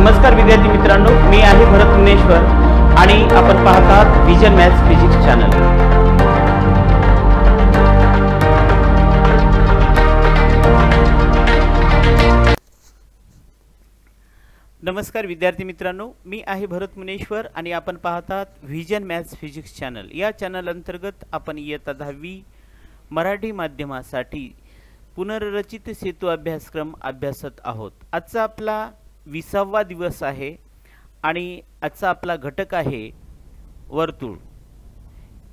नमस्कार विद्यार्थी मित्रांनो, मी आहे भरत मुनेश्वर आणि आपण पाहत आहात विजन मॅथ्स फिजिक्स चॅनल। नमस्कार विद्यार्थी मित्रांनो, मी आहे भरत मुनेश्वर आणि आपण पाहत आहात विजन मॅथ्स फिजिक्स चॅनल। या चॅनल अंतर्गत आपण इयत्ता 10वी मराठी माध्यमासाठी पुनर्रचित सेतू अभ्यासक्रम अभ्यासत आहोत। आजचा आपला 20वा दिवस आहे आणि आजचा आपला घटक आहे वर्तुळ।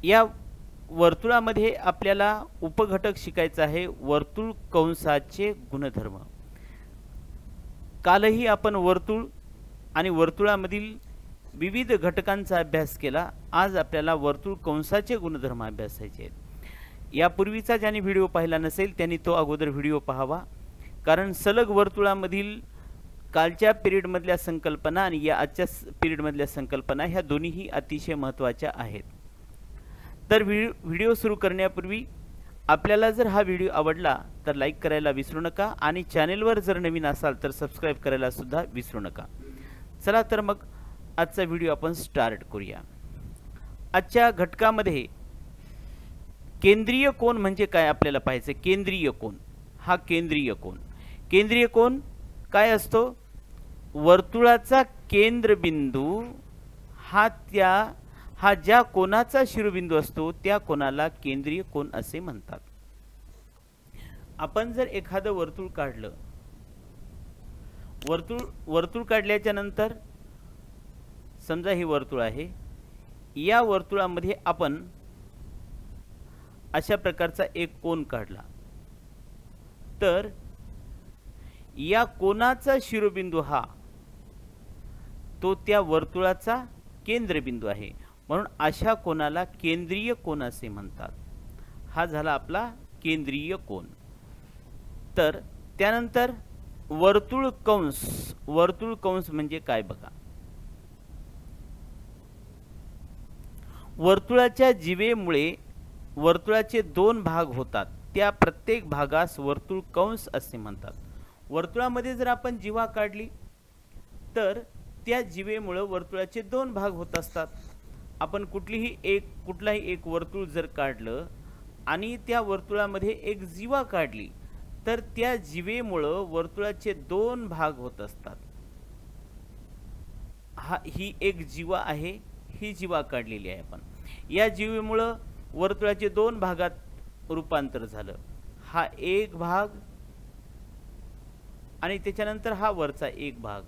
या वर्तुळामध्ये आपल्याला उपघटक शिकायचा आहे वर्तुळ कंसाचे गुणधर्म। कालही आपण वर्तुळ आणि वर्तुळामधील विविध घटकांचा अभ्यास केला। आज आपल्याला वर्तुळ कंसाचे गुणधर्म अभ्यासायचे आहेत। यापूर्वीचा ज्यांनी व्हिडिओ पाहिला नसेल त्यांनी तो अगोदर व्हिडिओ पाहावा, कारण सलग वर्तुळामधील कालच्या पिरियड मधल्या संकल्पना आणि या आजच्या पिरियड मधल्या संकल्पना ह्या दोन्हीही अतिशय महत्त्वाच्या आहेत। तर व्हिडिओ सुरू करण्यापूर्वी आपल्याला जर हा व्हिडिओ आवडला तर लाईक करायला विसरू नका आणि चॅनलवर जर नवीन असाल तर सबस्क्राइब करायला सुद्धा विसरू नका। चला तर मग आजचा व्हिडिओ आपण स्टार्ट करूया। आजच्या घटकामध्ये केंद्रीय कोन म्हणजे काय आपल्याला पाहायचं। केंद्रीय कोन हा केंद्रीय कोन काय असतो? वर्तुळाचा केंद्रबिंदू हा ज्या कोनाचा शिरोबिंदू असतो त्या कोनाला केंद्रीय कोन असे म्हणतात। आपण जर एखादं वर्तुळ काढलं, वर्तुळ काढल्याच्या नंतर समजा हे वर्तुळ आहे, या वर्तुळामध्ये आपण अशा प्रकारचा एक कोन काढला तर या कोनाचा शिरोबिंदू हा तो त्या वर्तुळाचा केंद्रबिंदू आहे, म्हणून अशा कोनाला केंद्रीय कोन असे म्हणतात। हा झाला आपला केंद्रीय कोन। तर त्यानंतर वर्तुळ कंस म्हणजे काय बघा। वर्तुळाच्या जीवेमुळे वर्तुळाचे दोन भाग होतात, त्या प्रत्येक भागास वर्तुळ कंस असे म्हणतात। वर्तुळामध्ये जर आपण जीवा काढली तर त्या जीवेमुळे वर्तुळाचे दोन भाग होत असतात। आपण कुठलाही एक वर्तुळ जर काढलं आणि त्या वर्तुळामध्ये एक जीवा काढली तर त्या जीवेमुळे वर्तुळाचे दोन भाग होत असतात। ही एक जीवा आहे, ही जीवा काढलेली आहे आपण। या जीवेमुळे वर्तुळाचे दोन भागात रूपांतर झालं। हा एक भाग आणि त्याच्यानंतर हा वरचा एक भाग।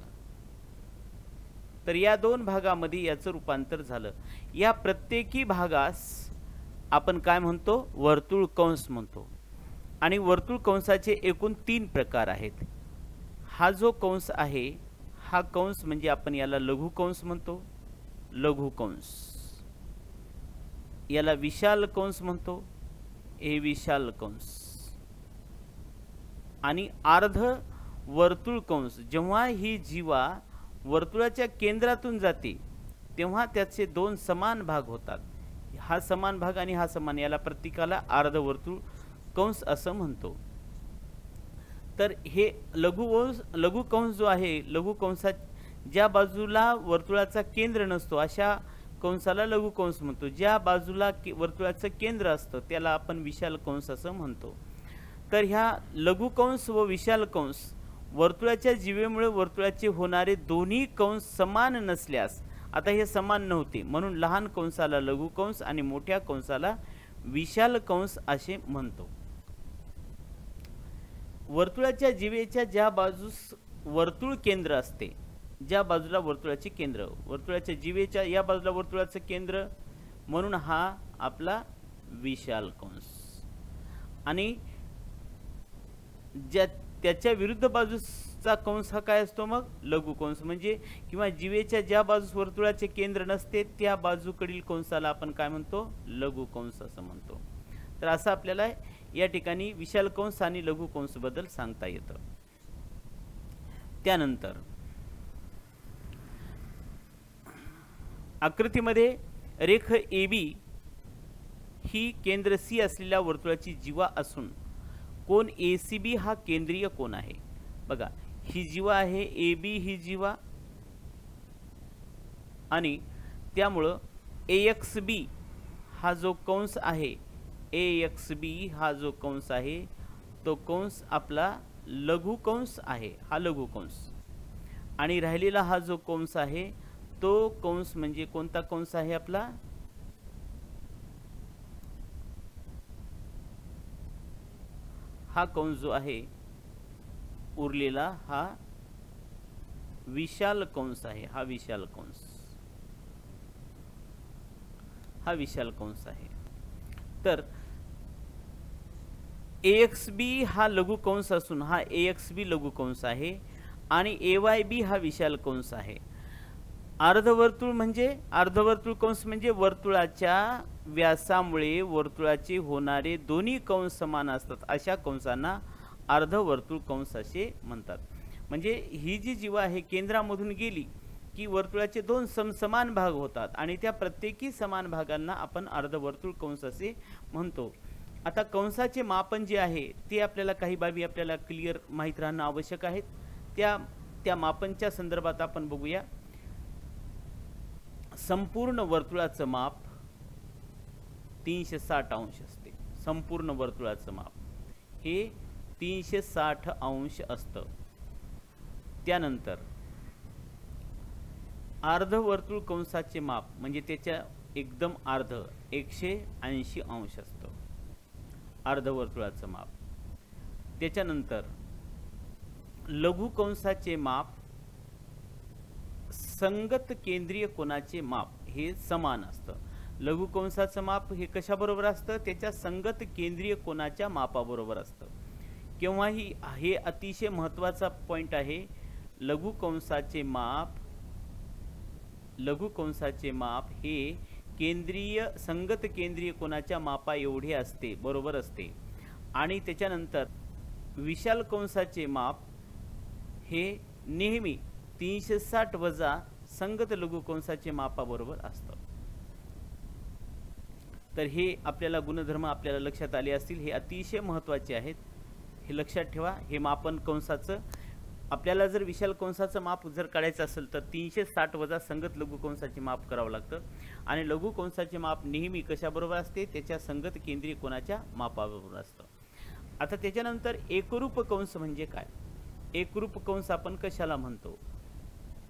तर या दोन भागामध्ये याचं रूपांतर झालं। या प्रत्येकी भागास आपण काय म्हणतो? वर्तुळ कंस म्हणतो। आणि वर्तुळ कंसाचे एकूण 3 प्रकार आहेत। हा जो कंस आहे हा कंस म्हणजे आपण याला लघु कंस म्हणतो, लघु कंस। याला विशाल कंस म्हणतो, हे विशाल कंस। आणि अर्ध वर्तुळ कंस। जेव्हा ही जीवा वर्तुळाच्या केंद्रातून जाते तेव्हा त्याचे दोन समान भाग होतात। हा समान भाग आणि हा समान, याला प्रत्येकाला अर्ध वर्तुळ कंस असं म्हणतो। तर हे लघु कंस जो आहे, लघु कंसात ज्या बाजूला वर्तुळाचा केंद्र नसतो अशा कंसाला लघु कंस म्हणतो। ज्या बाजूला वर्तुळाचं केंद्र असतं त्याला आपण विशाल कंस असं म्हणतो। तर ह्या लघु कंस व विशाल कंस वर्तुळाच्या जीवेमुळे वर्तुळाचे होणारे दोन्ही कंस समान नसल्यास, आता हे समान नव्हते म्हणून लहान कंसाला लघु कंस आणि मोठ्या कंसाला विशाल कंस असे म्हणतो। वर्तुळाच्या जीवेच्या ज्या बाजूस वर्तुळ केंद्र असते, ज्या बाजूला वर्तुळाचे केंद्र, वर्तुळाच्या जीवेच्या या बाजूला वर्तुळाचे केंद्र, म्हणून हा आपला विशाल कंस। आणि त्याच्या विरुद्ध बाजूचा कंस हा काय असतो? मग लघु कंस। म्हणजे किंवा जीवेच्या ज्या बाजूस वर्तुळाचे केंद्र नसते त्या बाजूकडील कंसाला आपण काय म्हणतो? लघु कंस असं म्हणतो। तर असं आपल्याला या ठिकाणी विशाल कंस आणि लघु कंस बद्दल सांगता येतं। त्यानंतर आकृतीमध्ये रेख AB ही केंद्र C असलेल्या वर्तुळाची जीवा असून कोन ACB हा केंद्रीय कोन आहे। बघा, ही जीवा आहे AB, ही जीवा आणि त्यामुळं AXB हा जो कंस आहे, AXB हा जो कंस आहे तो कंस आपला लघु कंस आहे, हा लघु कंस. आणि राहिलेला हा जो कंस आहे तो कंस म्हणजे कोणता कंस आहे आपला, हा कंस जो आहे उरलेला हा विशाल कंस आहे, हा विशाल कंस, हा विशाल कंस आहे. तर AXB हा लघु कंस असून हा AXB लघु कंस आहे आणि AYB हा विशाल कंस आहे. अर्धवर्तुळ म्हणजे, अर्धवर्तुळ कंस म्हणजे वर्तुळाच्या व्यासामुळे वर्तुळाचे होणारे दोन्ही कंस समान असतात अशा कंसांना अर्धवर्तुळ कंस असे म्हणतात. म्हणजे ही जी जीवा आहे केंद्रामधून गेली की वर्तुळाचे दोन समान भाग होतात आणि त्या प्रत्येकी समान भागांना आपण अर्धवर्तुळ कंस असे म्हणतो. आता कंसाचे मापन जे आहे ते आपल्याला काही बाबी आपल्याला क्लिअर माहीत राहणं आवश्यक आहे. त्या मापनच्या संदर्भात आपण बघूया. संपूर्ण वर्तुळाचं माप 360 अंश असते. संपूर्ण वर्तुळाचं माप हे 360 अंश असतं. त्यानंतर अर्धवर्तुळ कंसाचे माप म्हणजे त्याच्या एकदम अर्ध 180 अंश असतं अर्धवर्तुळाचं माप. त्याच्यानंतर लघु कंसाचे माप संगत केंद्रीय कोनाचे माप हे समान असतं. लघु कंसाचं माप हे कशाबरोबर असतं, त्याच्या संगत केंद्रीय कोनाच्या मापाबरोबर असतं. केव्हाही हे अतिशय महत्त्वाचा पॉइंट आहे. लघु कंसाचे माप हे केंद्रीय संगत केंद्रीय कोनाच्या मापा एवढे असते, बरोबर असते. आणि त्याच्यानंतर विशाल कंसाचे माप हे नेहमी 360 वजा संगत लघु कंसाचे मापाबरोबर असतं. तर हे आपल्याला गुणधर्म आपल्याला लक्षात आले असतील. हे अतिशय महत्त्वाचे आहेत, हे लक्षात ठेवा. हे मापन कंसाचं आपल्याला जर विशाल कंसाचं माप जर काढायचं असेल तर 360 वजा संगत लघु कंसाचे माप करावं लागतं. आणि लघु कंसाचे माप नेहमी कशाबरोबर असते, त्याच्या संगत केंद्रीय कोनाच्या मापाबरोबर असतं. आता त्याच्यानंतर एकरूप कंस म्हणजे काय, एकरूप कंस आपण कशाला म्हणतो.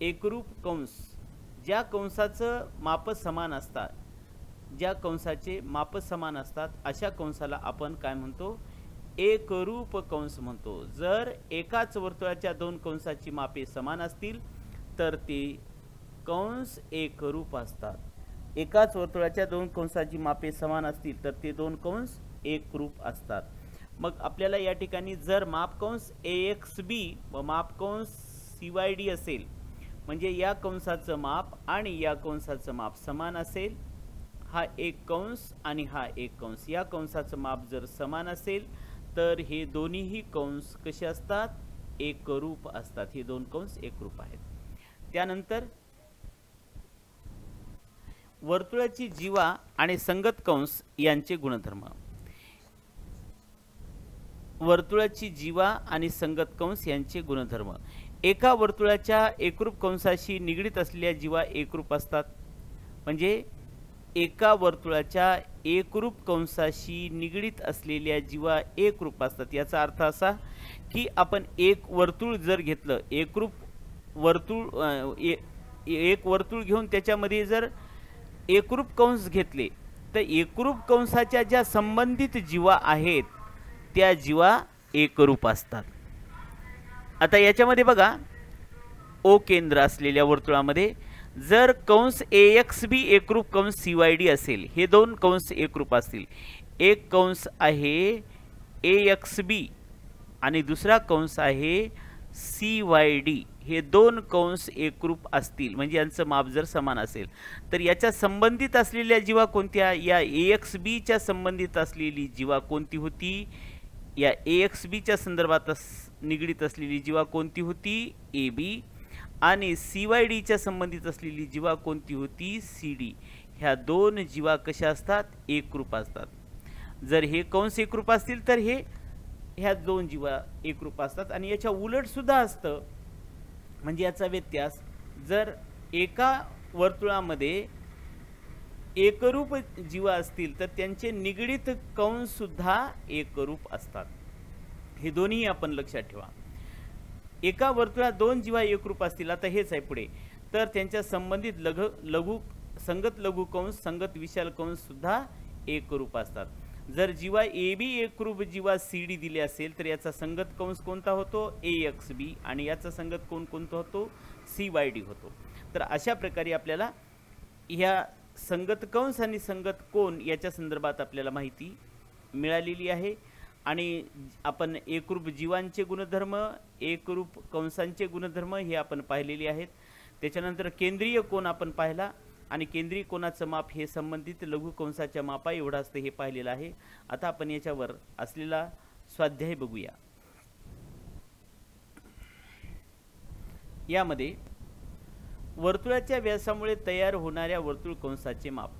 एकरूप कंस ज्या कंसाचं माप समान असतात, ज्या कंसाचे माप समान असतात अशा कंसाला आपण काय म्हणतो, एकरूप कंस म्हणतो. जर एकाच वर्तुळाच्या दोन कंसाची मापे समान असतील तर ते कंस एकरूप असतात. एकाच वर्तुळाच्या दोन कंसाची मापे समान असतील तर ते दोन कंस एकरूप असतात. मग आपल्याला या ठिकाणी जर माप कंस AXB व माप कंस CYD असेल म्हणजे या कंसाचं माप आणि या कंसाचं माप समान असेल, हा एक कंस आणि हा एक कंस, या कंसाचं माप जर समान असेल तर हे दोन्हीही कंस कसे असतात, एकरूप असतात. हे दोन कंस एकरूप आहेत. त्यानंतर वर्तुळाची जीवा आणि संगत कंस यांचे गुणधर्म. वर्तुळाची जीवा आणि संगत कंस यांचे गुणधर्म. एका वर्तुळाच्या एकरूप कंसाशी निगडित असलेल्या जीवा एकरूप असतात. म्हणजे एका वर्तुळाच्या एकरूप कंसाशी निगडित असलेल्या जीवा एकरूप असतात. याचा अर्थ असा की आपण एक वर्तुळ जर घेतलं, एकरूप वर्तुळ एक वर्तुळ घेऊन त्याच्यामध्ये जर एकरूप कंस घेतले तर एकरूप कंसाच्या ज्या संबंधित जीवा आहेत त्या जीवा एकरूप असतात. आता याच्यामध्ये बघा, O केंद्र असलेल्या वर्तुळामध्ये जर कंस AXB एकरूप कंस CYD असेल, हे दोन कंस एकरूप असतील. एक कंस आहे AXB आणि दुसरा कंस आहे CYD, हे दोन कंस एकरूप असतील म्हणजे यांचं माप जर समान असेल तर याच्या संबंधित असलेल्या जीवा कोणत्या, या AXB च्या संबंधित असलेली जीवा कोणती होती, या AXB च्या संदर्भात निगडित असलेली जीवा कोणती होती, AB, आणि CYD च्या संबंधित असलेली जीवा कोणती होती, CD. ह्या दोन जीवा कशा असतात, एकरूप असतात. जर हे कंस एकरूप असतील तर ह्या दोन जीवा एकरूप असतात. आणि याच्या उलट सुद्धा असतं. म्हणजे याचा व्यत्यास, जर एका वर्तुळामध्ये एकरूप जीवा असतील तर त्यांचे निगडित कंस सुद्धा एकरूप असतात. हे दोन्ही आपण लक्षात ठेवा. एका वर्तुळात दोन जीवा एकरूप असतील, आता हेच आहे पुढे, तर त्यांच्या संबंधित लघु संगत लघु कंस संगत विशाल कंस सुद्धा एकरूप असतात. जर जीवा ए बी एकरूप जीवा सी डी दिले असेल तर याचा संगत कंस कोणता होतो? ए एक्स बी, आणि याचा संगत कोणता होतो? सी वाय डी होतो. तर अशा प्रकारे आपल्याला ह्या संगत कंस आणि संगत कोन याच्या संदर्भात आपल्याला माहिती मिळालेली आहे. आणि आपण एकरूप जीवांचे गुणधर्म, एकरूप कंसांचे गुणधर्म हे आपण पाहिलेले आहेत. त्याच्यानंतर केंद्रीय कोन आपण पाहिला, आणि केंद्रीय कोनाचं माप हे संबंधित लघु कंसाच्या मापा एवढं असतं हे पाहिलेलं आहे. आता आपण याच्यावर असलेला स्वाध्याय बघूया. यामध्ये वर्तुळाच्या व्यासामुळे तयार होणाऱ्या वर्तुळ कंसाचे माप.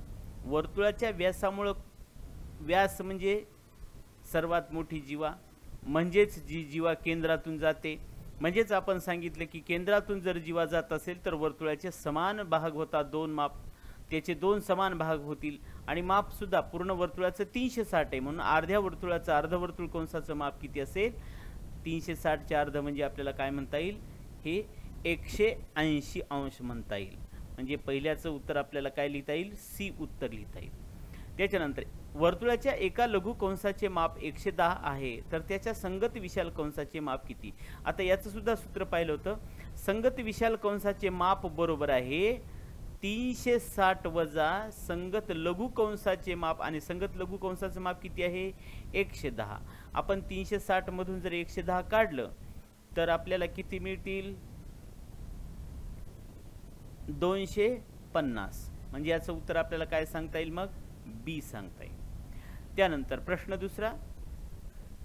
वर्तुळाच्या व्यासामुळे, व्यास म्हणजे सर्वात मोठी जीवा, म्हणजेच जी जीवा केंद्रातून जाते. म्हणजेच आपण सांगितलं की केंद्रातून जर जीवा जात असेल तर वर्तुळाचे समान भाग होतात, दोन माप, त्याचे दोन समान भाग होतील. आणि मापसुद्धा पूर्ण वर्तुळाचं 360 आहे, म्हणून अर्ध्या वर्तुळाचं अर्धवर्तुळ कंसाचं माप किती असेल? 360चे अर्ध म्हणजे आपल्याला काय म्हणता येईल? हे 180 अंश म्हणता येईल. म्हणजे पहिल्याचं उत्तर आपल्याला काय लिहिता येईल? सी उत्तर लिहिता येईल. त्याच्यानंतर वर्तुळाच्या एका लघु कंसाचे माप 110 आहे, तर त्याच्या संगत विशाल कंसाचे माप किती? आता याचं सुद्धा सूत्र पाहिलं होतं. संगत विशाल कंसाचे माप बरोबर आहे 360 वजा संगत लघु कंसाचे माप, आणि संगत लघु कंसाचं माप किती आहे? 110. आपण 360 मधून जर 110 काढलं तर आपल्याला किती मिळतील? 250. म्हणजे याचं उत्तर आपल्याला काय सांगता येईल? मग बी सांगता येईल. त्यानंतर प्रश्न दुसरा,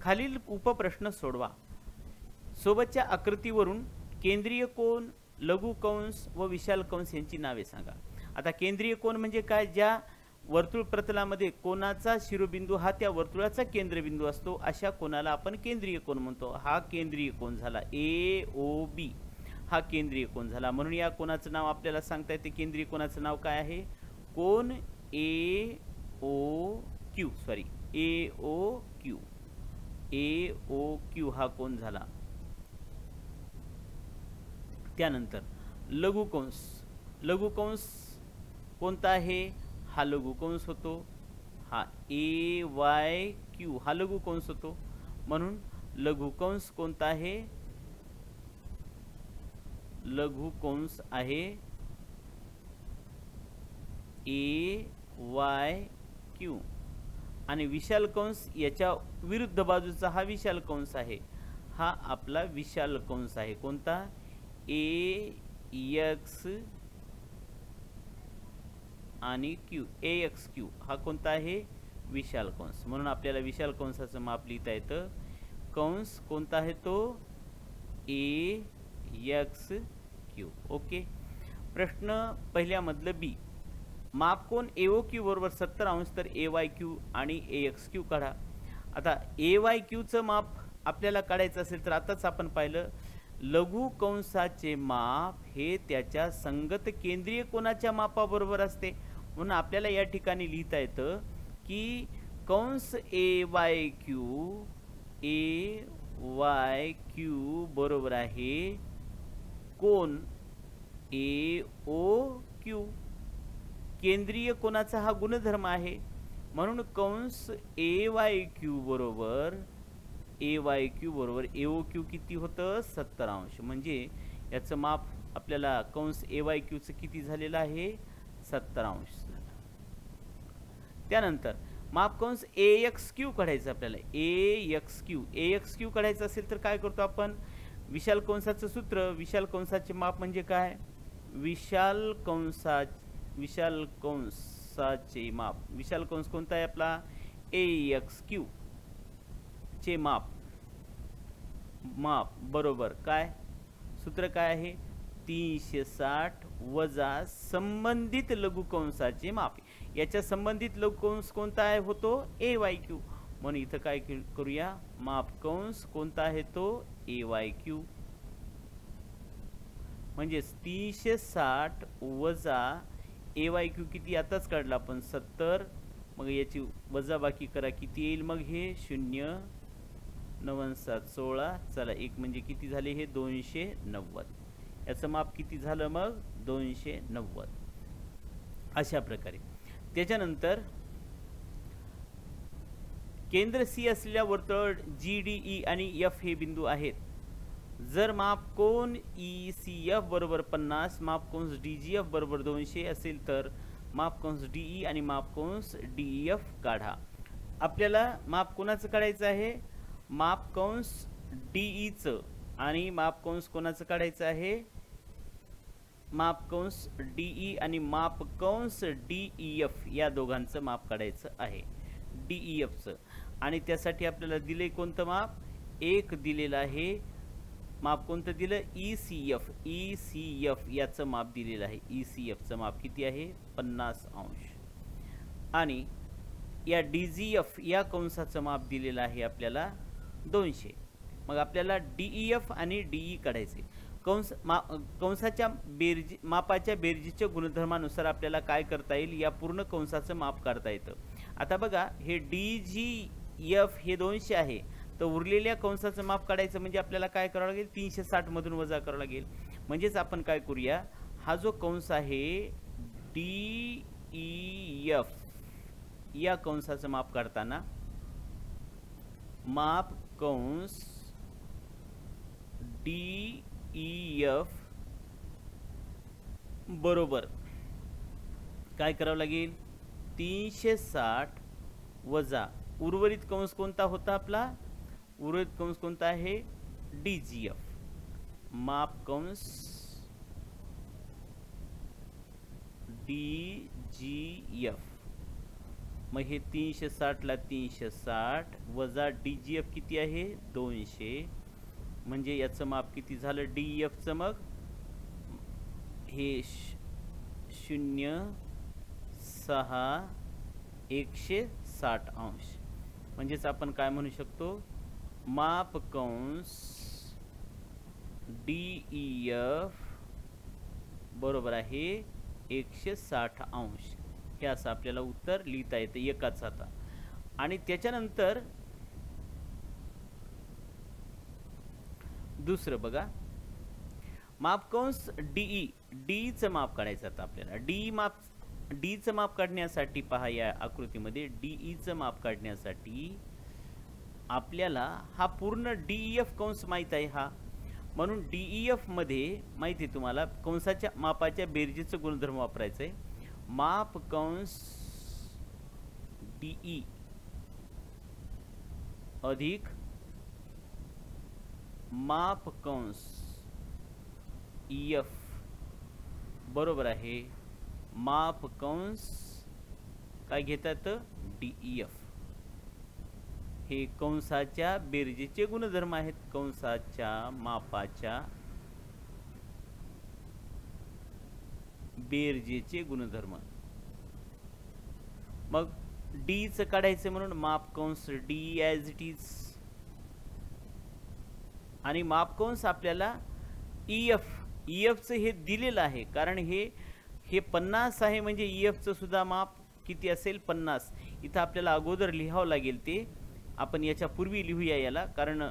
खालील उपप्रश्न सोडवा. सोबतच्या आकृतीवरून केंद्रीय कोन, लघु कंस व विशाल कंस यांची नावे सांगा. आता केंद्रीय कोन म्हणजे काय? ज्या वर्तुळ प्रतलामध्ये कोनाचा शिरोबिंदू हा त्या वर्तुळाचा केंद्रबिंदू असतो, अशा कोनाला आपण केंद्रीय कोन म्हणतो. हा केंद्रीय कोन झाला. ए ओ बी हा केंद्रीय कोन झाला. म्हणून या कोनाचं नाव आपल्याला सांगता येते. केंद्रीय कोनाचं नाव काय आहे? कोन ए ओ क्यू, सॉरी ए ओ क्यू. ए ओ क्यू हा कोन झाला. त्यानंतर लघु कंस. लघु कंस कोणता आहे? हा लघु कंस होतो. हा ए वाय क्यू हा लघु कंस होतो. म्हणून लघु कंस कोणता आहे? लघु कंस आहे ए वाय क्यू. आणि विशाल कंस याच्या विरुद्ध बाजूचा हा विशाल कंस आहे. हा आपला विशाल कंस आहे. कोणता? ए एक्स आणि क्यू. ए एक्स क्यू हा कोणता आहे? विशाल कंस. म्हणून आपल्याला विशाल कंसाचं माप लिहिता येतं. कंस कोणता आहे तो? ए एक्स क्यू. ओके. प्रश्न पहिल्यामधलं बी. माप कोण एओ क्यू बरोबर 70 अंश तर ए वाय क्यू आणि ए एक्स क्यू काढा. आता ए वाय क्यूचं माप आपल्याला काढायचं असेल तर आताच आपण पाहिलं लघु कंसाचे माप हे त्याच्या संगत केंद्रीय कोनाच्या मापाबरोबर असते. म्हणून आपल्याला या ठिकाणी लिहिता येतं की कंस ए वाय क्यू बरोबर आहे कोन ए ओ क्यू. केंद्रीय कोनाचा हा गुणधर्म आहे. म्हणून कंस ए वाय क्यू बरोबर एओ क्यू किती होतं? 70 अंश. म्हणजे याचं माप आपल्याला कंस ए वाय क्यूचं किती झालेलं आहे? 70 अंश झालं. त्यानंतर माप कंस ए एक्स क्यू काढायचं आपल्याला. ए एक्स क्यू काढायचं असेल तर काय करतो आपण? विशाल कंसाचं सूत्र. विशाल कंसाचे माप म्हणजे काय? विशाल कंसाचे माप. विशाल कंस कोणता आहे आपला? ए एक्स क्यू चे माप बरोबर काय? सूत्र काय आहे? 360 वजा संबंधित लघु कंसाचे माप. याच्या संबंधित लघु कंस कोणता आहे? होतो ए वाय क्यू. म्हणून इथं काय करूया? माप कंस कोणता आहे तो? ए वाय क्यू. म्हणजेच 360 वजा AYQ किती आताच काढला आपण 70, मग याची वजाबाकी करा किती येईल, मग हे 0 9 7 16, चला एक म्हणजे किती झाले हे 290, याचं माप किती झालं मग 290. अशा प्रकारे. त्याच्यानंतर केंद्र C असलेल्या वर्तुळ GDE आणि F हे बिंदू आहेत. जर मापकोन ECF बरोबर 50, मापकोन DGF बरोबर 200 असेल तर मापकोन DE आणि मापकोन DEF काढा. आपल्याला माप कोणाचं काढायचं आहे, मापकोन्स DEचं, आणि मापकोन्स कोणाचं काढायचं आहे, मापकोन्स DE आणि मापकोन्स DEF या दोघांचं माप काढायचं आहे, DEFचं. आणि त्यासाठी आपल्याला दिले कोणतं माप, एक दिलेलं आहे माप, कोणतं दिलं, ECF याचं माप दिलेलं आहे. ECFचं माप किती आहे 50 अंश. आणि या DGF या कंसाचं माप दिलेलं आहे आपल्याला 200. मग आपल्याला DEF आणि DE काढायचे. कंसाच्या मापाच्या बेरजीच्या गुणधर्मानुसार आपल्याला काय करता येईल, या पूर्ण कंसाचं माप काढता येतं. आता बघा हे DGF हे 200 आहे, तर उरलेल्या कंसाचं माप काढायचं म्हणजे आपल्याला काय करावं लागेल, 360 मधून वजा करावं लागेल. म्हणजेच आपण काय करूया, हा जो कंस आहे DEF या कंसाचं माप काढताना माप कंस DEF बरोबर काय करावं लागेल, 360 वजा उर्वरित कंस कोणता होता आपला, उर्वरित कंस कोणता आहे DGF, माप कंस DGF. मग हे 360 ला 360 वजा DGF किती आहे 200, म्हणजे याचं माप किती झालं DEFचं, मग हे 0.6 160 अंश. म्हणजेच आपण काय म्हणू शकतो, माप कंस DEF बरोबर आहे 160 अंश. हे असं आपल्याला उत्तर लिहिता येतं एकाच आता. आणि त्याच्यानंतर दुसरं बघा, मापकंस DEचं माप काढायचं आता आपल्याला. DEचं माप काढण्यासाठी पहा या आकृतीमध्ये DEचं माप काढण्यासाठी आपल्याला हा पूर्ण DEF कंस माहित आहे हा, म्हणून DEF मध्ये माहिती आहे तुम्हाला कंसाच्या मापाच्या बेरजेचं गुणधर्म वापरायचं आहे. माप कंस DE अधिक माप कंस EF बरोबर आहे माप कंस काय घेतात DEF. हे कंसाच्या बेरजेचे गुणधर्म आहेत, कंसाच्या मापाच्या बेरजेचे गुणधर्म. मग Dचं काढायचं म्हणून माप कंस D ॲज इट इज, आणि माप कंस आपल्याला EFचं हे दिलेलं आहे, कारण हे 50 आहे, म्हणजे EFचं सुद्धा माप किती असेल 50. इथं आपल्याला अगोदर लिहावं लागेल, ते आपण याच्या पूर्वी लिहूया याला, कारण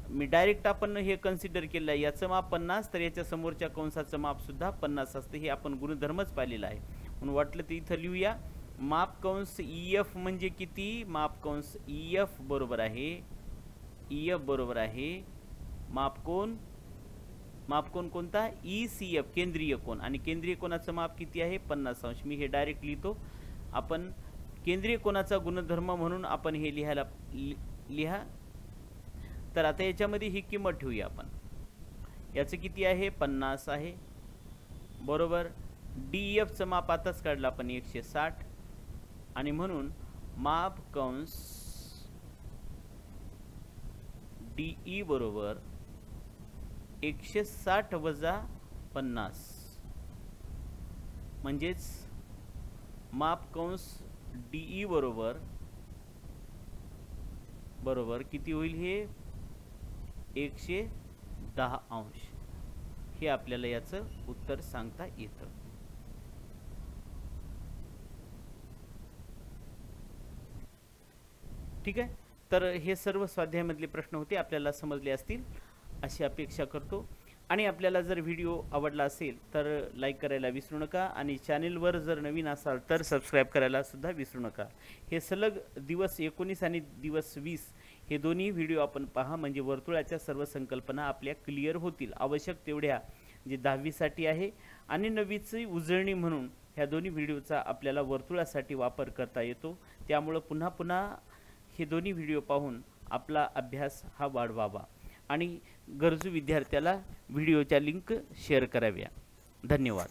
मी डायरेक्ट आपण हे कन्सिडर केलं आहे. याचं माप 50 तर याच्या समोरच्या कंसाचं माप सुद्धा 50 असतं, हे आपण गुणधर्मच पाहिलेला आहे. म्हणून वाटलं तर इथं लिहूया, माप कंस EF म्हणजे किती, माप कंस EF बरोबर आहे मापकोन कोणता ECF केंद्रीय कोन, आणि केंद्रीय कोनाचं माप किती आहे 50 अंश. मी हे डायरेक्ट लिहितो, आपण केंद्रीय कोनाचा गुणधर्म म्हणून आपण हे लिहा. तर आता याच्यामध्ये ही किंमत ठेवूया आपण, याचं किती आहे 50 आहे बरोबर. DEFचं माप आताच काढलं आपण 160, आणि म्हणून माप कंस DE बरोबर 160 वजा 50, म्हणजेच माप कंस DE बरोबर किती होईल, हे 110 अंश. हे आपल्याला याचं उत्तर सांगता येतं. ठीक आहे, तर हे सर्व स्वाध्यायामधले प्रश्न होते, आपल्याला समजले असतील अशी अपेक्षा करतो. आणि आपल्याला जर व्हिडिओ आवडला असेल तर लाईक करायला विसरू नका आणि चॅनेलवर जर नवीन असाल तर सबस्क्राईब करायला सुद्धा विसरू नका. हे सलग दिवस 19 आणि दिवस 20 हे दोन्ही व्हिडिओ आपण पहा, म्हणजे वर्तुळाच्या सर्व संकल्पना आपल्या क्लिअर होतील. आवश्यक तेवढ्या जे 10वीसाठी आहे आणि 9वीची उजळणी म्हणून ह्या दोन्ही व्हिडिओचा आपल्याला वर्तुळासाठी वापर करता येतो. त्यामुळं पुन्हा पुन्हा हे दोन्ही व्हिडिओ पाहून आपला अभ्यास हा वाढवावा आणि गरजू विद्यार्थ्याला व्हिडिओच्या लिंक शेअर कराव्या. धन्यवाद.